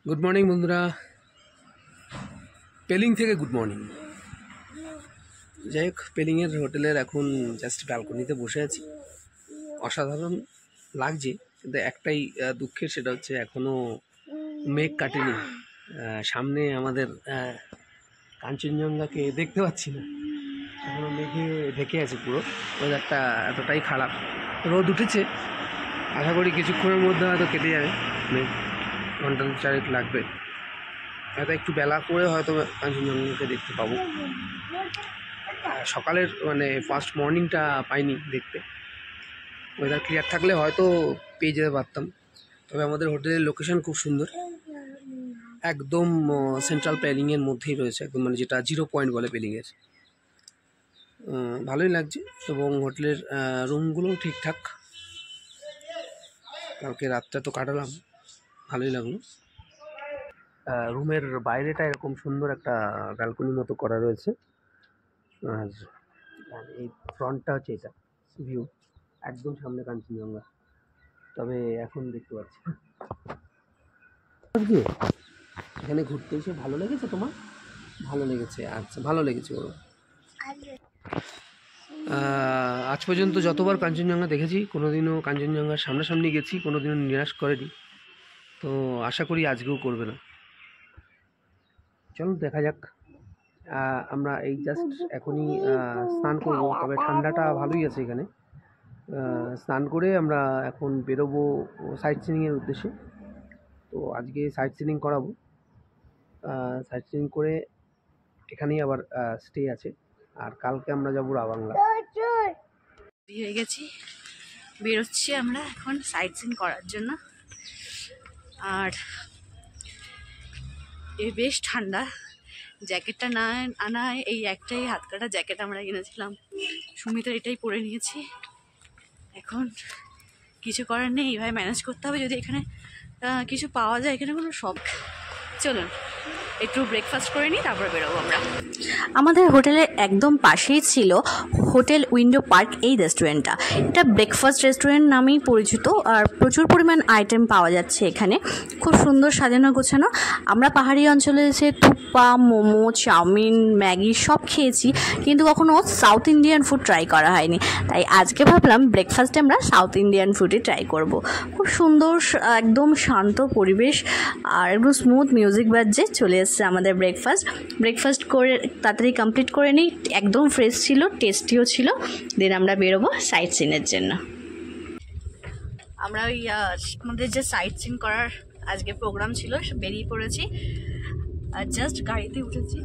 Good morning বন্ধুরা, পেলিং থেকে good morning. যাই হোক, পেলিংয়ের হোটেলের এখন জাস্ট ব্যালকনিতে বসে আছি। অসাধারণ লাগছে, কিন্তু একটাই দুঃখের, সেটা হচ্ছে এখনও মেঘ কাটেনি। সামনে আমাদের কাঞ্চনজঙ্ঘাকে দেখতে পাচ্ছি না, এখনও মেঘে ঢেকে আছে পুরো। ওয়েদারটা এতটাই খারাপ, রোদ উঠেছে, আশা করি কিছুক্ষণের মধ্যে হয়তো কেটে যাবে মেঘ, ঘন্টা 4 লাগবে। হয়তো একটু বেলা করে হয়তো কাঞ্চনজঙ্ঘাকে দেখতে পাবো। সকালের ফার্স্ট মর্নিংটা পাইনি দেখতে। ওয়েদার ক্লিয়ার থাকলে হয়তো পেয়ে যেতে পারতাম। তবে আমাদের হোটেলের লোকেশন খুব সুন্দর, একদম সেন্ট্রাল পেলিংয়ের মধ্যেই রয়েছে, একদম যেটা 0 পয়েন্ট বলে পেলিংয়ের। ভালোই লাগছে, এবং হোটেলের রুমগুলোও ঠিকঠাক। কালকে রাতটা তো কাটালাম, ভালোই লাগলো। রুমের বাইরেটা এরকম সুন্দর একটা ব্যালকনি মতো করা রয়েছে, আর এই ফ্রন্টটা হচ্ছে এটা ভিউ, একদম সামনে কাঞ্চনজঙ্ঘা। তবে এখন দেখতে পাচ্ছি এখানে ঘুরতে এসে ভালো লেগেছে। তোমার ভালো লেগেছে? আচ্ছা, ভালো লেগেছে ওর। আজ পর্যন্ত যতবার কাঞ্চনজঙ্ঘা দেখেছি, কোনোদিনও কাঞ্চনজঙ্ঘার সামনাসামনি গেছি, কোনোদিনও নিরাশ করেনি, তো আশা করি আজকেও করবে না। চলো দেখা যাক। আমরা এই জাস্ট এখনই স্নান করবো, তবে ঠান্ডাটা ভালোই আছে এখানে। স্নান করে আমরা এখন বেরোবো সাইট সিনিংয়ের উদ্দেশ্যে। তো আজকে সাইট সিনিং করাবো, সাইট সিনিং করে এখানেই আবার স্টে আছে, আর কালকে আমরা যাবো রাবাংলা। হয়ে গেছি, বেরোচ্ছি আমরা এখন সাইট সিন করার জন্য। আর বেশ ঠান্ডা, জ্যাকেটটা না আনায় এই একটাই হাত কাটা জ্যাকেট আমরা কিনেছিলাম, সুমিতার এটাই পরে নিয়েছি। এখন কিছু করার নেই, এইভাবে ম্যানেজ করতে হবে। যদি এখানে কিছু পাওয়া যায়, এখানে কোনো শপ। চলুন একটু ব্রেকফাস্ট করে নিই, তারপরে বেরোবো আমরা। আমাদের হোটেলের একদম পাশেই ছিল হোটেল উইন্ডো পার্ক, এই রেস্টুরেন্টটা। এটা ব্রেকফাস্ট রেস্টুরেন্ট নামেই পরিচিত, আর প্রচুর পরিমাণ আইটেম পাওয়া যাচ্ছে এখানে, খুব সুন্দর সাজানো গোছানো। আমরা পাহাড়ি অঞ্চলে এসে থুপ্পা, মোমো, চাউমিন, ম্যাগি সব খেয়েছি, কিন্তু কখনো সাউথ ইন্ডিয়ান ফুড ট্রাই করা হয়নি। তাই আজকে ভাবলাম ব্রেকফাস্টে আমরা সাউথ ইন্ডিয়ান ফুডই ট্রাই করব। খুব সুন্দর, একদম শান্ত পরিবেশ, আর একদম স্মুথ মিউজিক বাজছে। চলে এসছে আমাদের ব্রেকফাস্ট করে তাড়াতাড়ি কমপ্লিট করে নিই। একদম ফ্রেশ ছিল, টেস্টিও ছিল। দেন আমরা বেরোবো সাইট সিনের জন্য। আমরা ওই আমাদের যে সাইট সিন করার আজকে প্রোগ্রাম ছিল, বেরিয়ে পড়েছি, আর জাস্ট গাড়িতে উঠেছি।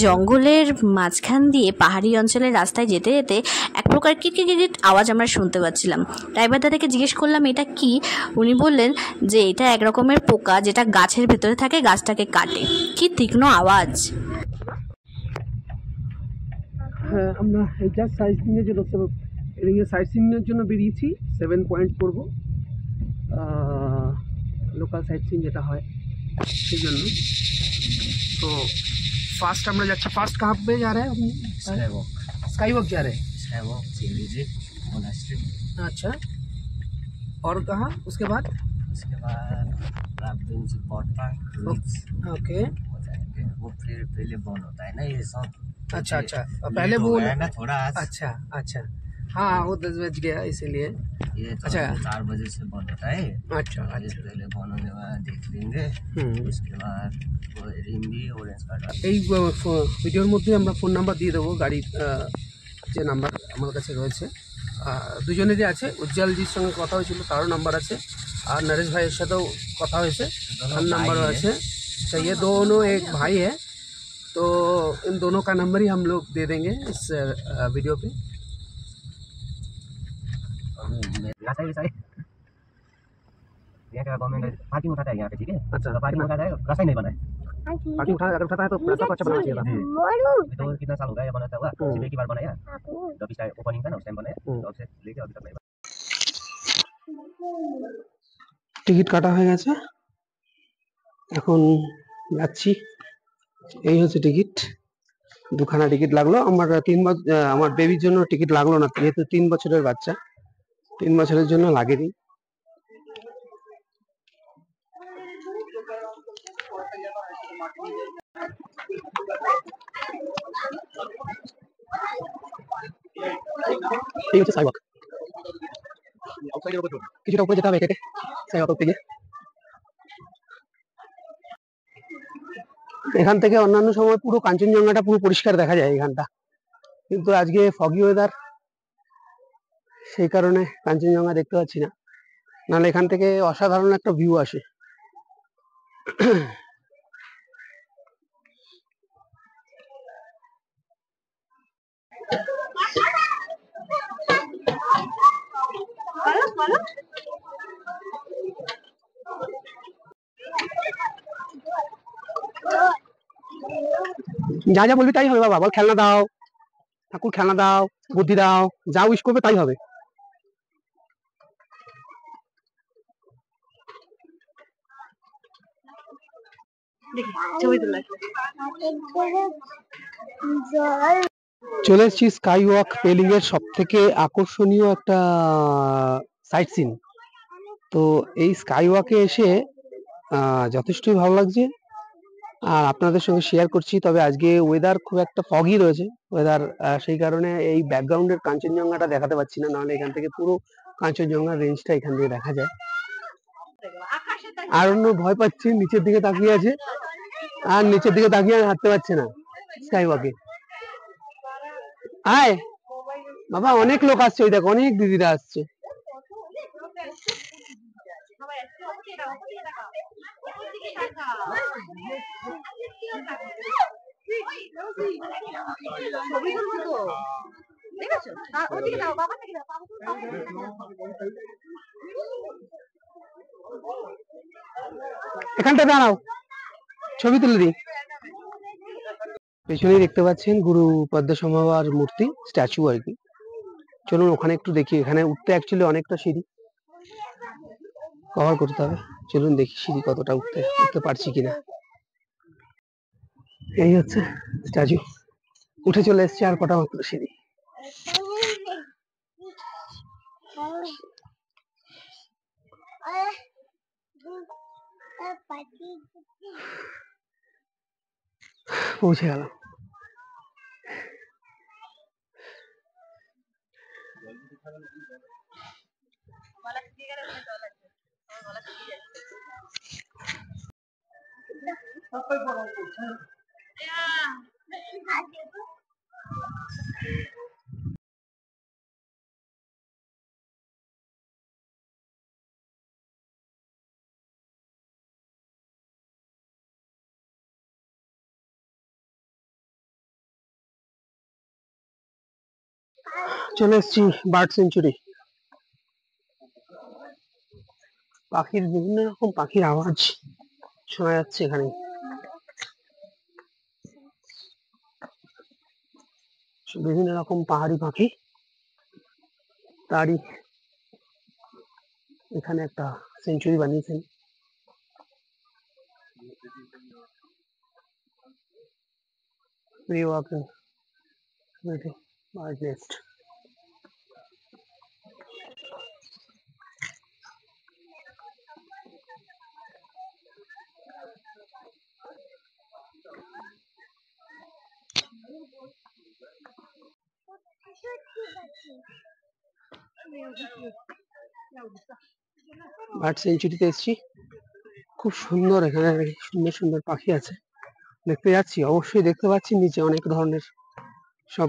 জঙ্গলের মাঝখান দিয়ে পাহাড়ি অঞ্চলের রাস্তায় যেতে যেতে এক প্রকার কিটকিট আওয়াজ আমরা শুনতে পাচ্ছিলাম। ড্রাইভার দাদাকে জিজ্ঞেস করলাম এটা কি। উনি বললেন যে এটা এক রকমের পোকা, যেটা গাছের ভেতরে থাকে, গাছটাকে কাটে। কি তীক্ষ্ণ আওয়াজ! হ্যাঁ, আমরা এই জাস্ট সাইট সিনের জন্য, সাইট সিনের জন্য বেরিয়েছি। 7 পয়েন্ট করবো, লোকাল সাইট সিন যেটা হয় সেই জন্য। तो फास्ट हम लोग अच्छा फास्ट कहाँ पे जा रहे हैं? स्काई वॉक जा रहे हैं। अच्छा, और कहाँ उसके बाद? ओके, वो फिर पहले बंद होता है ना ये सब। अच्छा अच्छा, पहले वो ना थोड़ा। अच्छा अच्छा, हाँ वो 10 बज गया इसीलिए। ये अच्छा, 4 बजे से बंद होता है। अच्छा अच्छा, पहले बंद होने बाद देख लेंगे, उसके बाद रिंग भी ऑरेंज कार्ड। এই ভিডিওর মধ্যে আমরা ফোন নাম্বার দিয়ে দেবো, গাড়ির যে নাম্বার আমার কাছে রয়েছে, দুজনেরই আছে। উজ্জ্বলজির সঙ্গে কথা হয়েছিল, তারও নাম্বার আছে, আর নরেশ ভাইয়ের সাথেও কথা হয়েছে, তার নাম্বারও আছে। तो ये दोनों एक भाई है, तो इन दोनों का नंबर ही हम लोग दे देंगे इस वीडियो पे। पार्किंग उठाता है यहाँ पे, ठीक है? अच्छा, तो पार्किंग उठाता है, रास्ता ही नहीं बना है। पार्किंग अगर उठाता है तो रास्ता को अच्छा बनाना चाहिए था। तो कितना साल हो गया बनाता हुआ, सिर्फ एक ही बार बनाया, जब इस टाइम ओपनिंग था ना उस टाइम बनाया, तब से लेके अभी तक नहीं बना। টিকিট কাটা হয়ে গেছে, এখন যাচ্ছি। এই হচ্ছে টিকিট, দুখানা টিকিট লাগলো। আমার আমার বেবির জন্য টিকিট লাগলো না, যেহেতু 3 বছরের বাচ্চা, 3 বছরের জন্য লাগেনি। এই হচ্ছে সাইওয়াক, কিছুটা উপরে যেতে হবে হেঁটে সাইওয়াক উঠতে গিয়ে। এখান থেকে অন্যান্য সময় পুরো কাঞ্চনজঙ্ঘাটা পুরো পরিষ্কার দেখা যায় এখানটা, কিন্তু আজকে ফগি ওয়েদার, সেই কারণে কাঞ্চনজঙ্ঘা দেখতে পাচ্ছি না, নাহলে এখান থেকে অসাধারণ একটা ভিউ আসে। যা যা বলবি তাই হবে বাবা, বল খেলনা দাও ঠাকুর, খেলনা দাও, বুদ্ধি দাও, যা উইশ করবে তাই হবে। চলে এসেছি স্কাই ওয়াক পেলিং এর সব থেকে আকর্ষণীয় একটা সাইট সিন। তো এই স্কাই ওয়াকে এসে যথেষ্টই ভালো লাগছে, আর আপনাদের সঙ্গে শেয়ার করছি। তবে আজকে ওয়েদার খুব একটা ফগি রয়েছে ওয়েদার, সেই কারণে এই ব্যাকগ্রাউন্ডের কাঞ্চনজঙ্ঘাটা দেখাতে পারছি না, নাহলে এখান থেকে পুরো কাঞ্চনজঙ্ঘার রেঞ্জটা এখান থেকে দেখা যায়। আর অন্য ভয় পাচ্ছে, নিচের দিকে তাকিয়ে আছে, আর নিচের দিকে তাকিয়ে হাঁটতে পারছে না স্কাই ওয়াকে। আয় বাবা, অনেক লোক আসছে, ওই দেখো অনেক দিদিরা আসছে। এখানটা দাঁড়াও, ছবি তুলে দিই। পেছনেই দেখতে পাচ্ছেন গুরু পদ্মসম্ভবার মূর্তি, স্ট্যাচু আর কি। চলুন ওখানে একটু দেখি, এখানে উঠতে অ্যাকচুয়ালি অনেকটা সিঁড়ি কভার করতে হবে। চলুন দেখি সিঁড়ি কতটা উঠতে পারছি কিনা। এই হচ্ছে স্ট্যাচু, উঠে চলে এসছে, আর কটা মাত্র সিঁড়ি। পৌঁছে গেল। চলে এসছি বার্ড সেঞ্চুরি। পাখির বিভিন্ন রকম পাখির আওয়াজ শোনা যাচ্ছে এখানে। বিভিন্ন রকম পাহাড়ি পাখি, তারই এখানে একটা সেঞ্চুরি বানিয়েছেন। Bird nest. বার্ড সেঞ্চুরিতে এসেছি, খুব সুন্দর, এখানে সুন্দর সুন্দর পাখি আছে দেখতে যাচ্ছি। অবশ্যই দেখতে পাচ্ছি নিচে অনেক ধরনের সব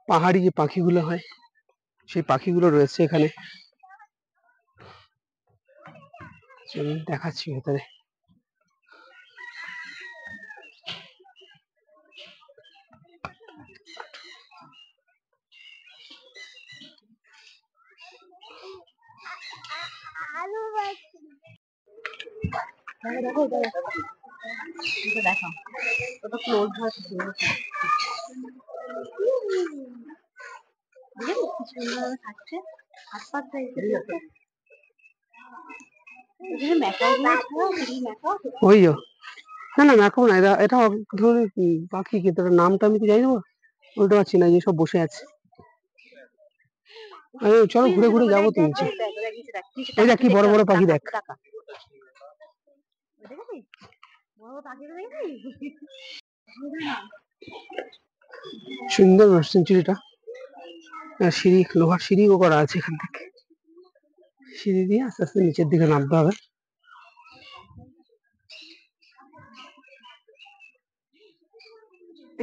পাহাড়ি যে পাখিগুলো হয়, সেই পাখিগুলো রয়েছে এখানে। চলুন দেখাচ্ছি ভেতরে। ওই না না ম্যাকাও না, এটা ধরনের পাখি, কিন্তু নামটা আমি তো জানি না, বলতে পারছি না। যে সব বসে আছে, চলো ঘুরে ঘুরে যাবো তো নিচে। ওই দেখ কি বড় বড় পাখি, দেখ সুন্দর সেঞ্চুরিটা। সিঁড়ি, লোহার সিঁড়িও করা আছে এখান থেকে। সিঁড়ি দিয়ে আস্তে আস্তে নিচের দিকে নামতে হবে।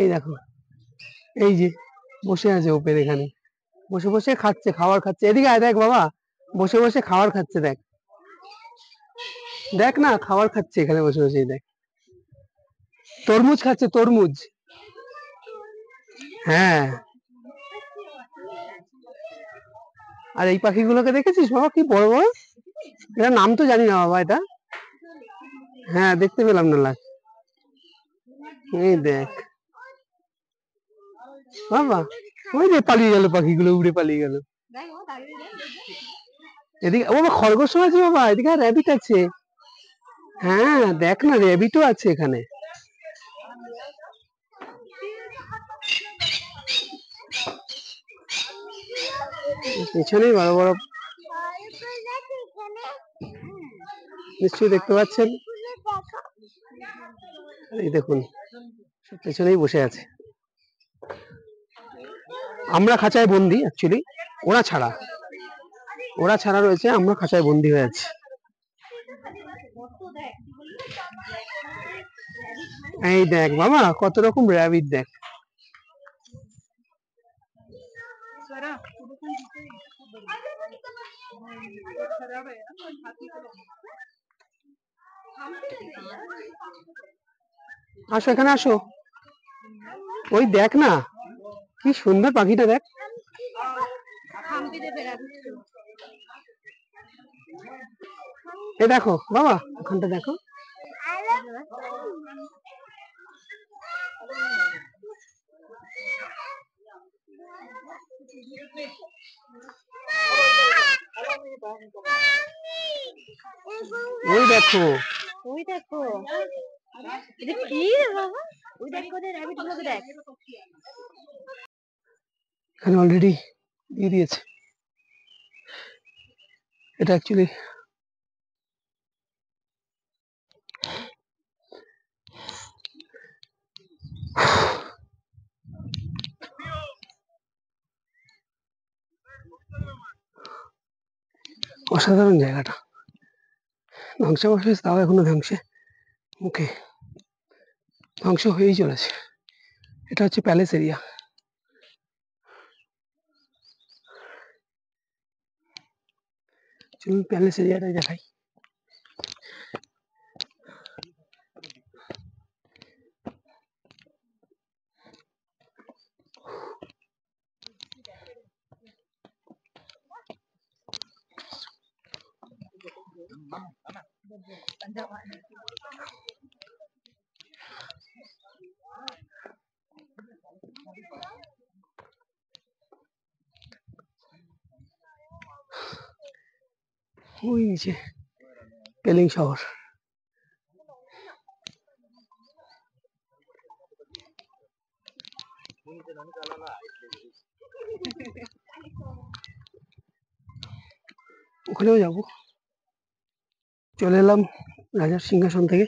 এই দেখো, এই যে বসে আছে ওপেন, এখানে বসে বসে খাচ্ছে, খাবার খাচ্ছে। এদিকে আয়, দেখ বাবা, বসে বসে খাবার খাচ্ছে। দেখ দেখ না, খাবার খাচ্ছে এখানে বসে বসে। দেখ, তরমুজ খাচ্ছে, তরমুজ। হ্যাঁ, আর এই পাখিগুলোকে দেখেছিস বাবা, কি বড় বড়। এটার নাম তো জানি না বাবা এটা। হ্যাঁ, দেখতে পেলাম না লাগ। এই দেখ বাবা, ওই যে পালিয়ে গেল পাখিগুলো, উড়ে পালিয়ে গেল। এদিকে ও বাবা, খরগোশ আছে বাবা, এদিকে র্যাবিট আছে। হ্যাঁ দেখ না, র্যাবিটও আছে এখানে। পেছনেই বড় বড়, নিশ্চয়ই দেখতে পাচ্ছেন। এই দেখুন, পেছনেই বসে আছে। আমরা খাঁচায় বন্দি, অ্যাকচুয়ালি ওরা ছাড়া রয়েছে, আমরা খাঁচায় বন্দি হয়ে আছি। এই দেখ বাবা, কত রকম র্যাবিট দেখ। আসো, এখানে আসো। ওই দেখ না, কি সুন্দর পাখিটা, দেখ। এই দেখো বাবা, ওখানটা দেখো। ওই দেখো, ওই দেখো, এটা কি রে বাবা? ওই দেখ, ওদের র্যাবিট গুলোকে দেখ। এখানে অলরেডি দিয়ে দিয়েছে। এটা অ্যাকচুয়ালি অসাধারণ জায়গাটা। ধ্বংসাবশেষ, তাও এখনো ধ্বংসে মুখে, ধ্বংস হয়েই চলেছে। এটা হচ্ছে প্যালেস এরিয়া। চলুন প্যালেস এরিয়াটাই দেখাই। ওই নিচে পেলিং শহর। ওখানেও যাবো। চলে এলাম রাজার সিংহাসন থেকে।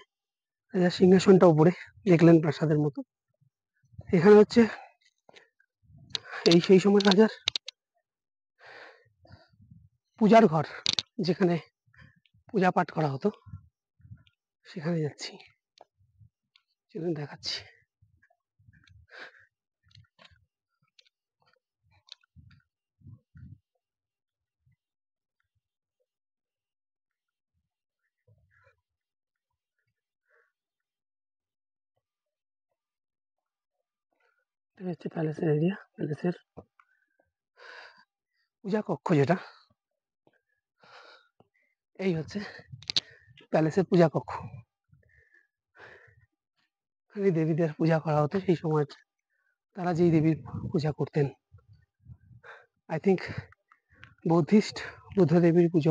রাজার সিংহাসনটা উপরে দেখলেন, প্রাসাদের মতো। এখানে হচ্ছে সেই সময় রাজার পূজার ঘর, যেখানে পূজা পাঠ করা হতো, সেখানে যাচ্ছি। চলুন দেখাচ্ছি। এটা হচ্ছে প্যালেসের এরিয়া, প্যালেসের পূজা কক্ষ যেটা। এই হচ্ছে প্যালেসের পূজা কক্ষ। এখানে দেবীদের পূজা করা হতো সেই সময়। তারা যেই দেবীর পূজা করতেন, আই থিঙ্ক বুদ্ধ দেবীর পূজা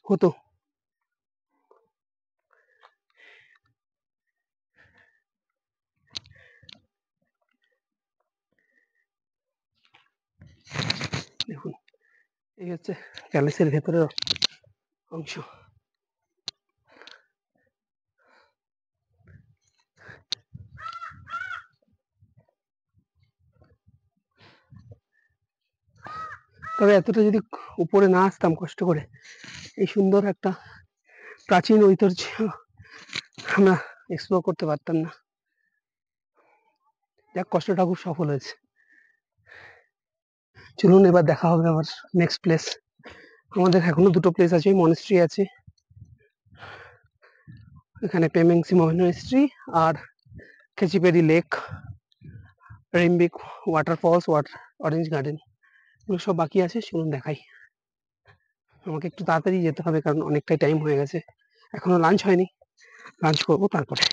হতো। দেখুন, এই হচ্ছে প্যালেসের ভেতরের অংশ। তবে এতটা যদি উপরে না আসতাম কষ্ট করে, এই সুন্দর একটা প্রাচীন ঐতিহ্য আমরা এক্সপ্লোর করতে পারতাম না। যাক, কষ্টটা খুব সফল হয়েছে। চলুন এবার দেখা হবে আবার নেক্সট প্লেস। আমাদের এখনো 2টো প্লেস আছে, মনেস্ট্রি আছে এখানে, পেমেংসি মনেস্ট্রি আর Khecheopalri lake, Rimbik waterfalls, orange garden, এগুলো সব বাকি আছে। চলুন দেখাই। আমাকে একটু তাড়াতাড়ি যেতে হবে কারণ অনেকটাই টাইম হয়ে গেছে, এখনো লাঞ্চ হয়নি, লাঞ্চ করবো তারপরে।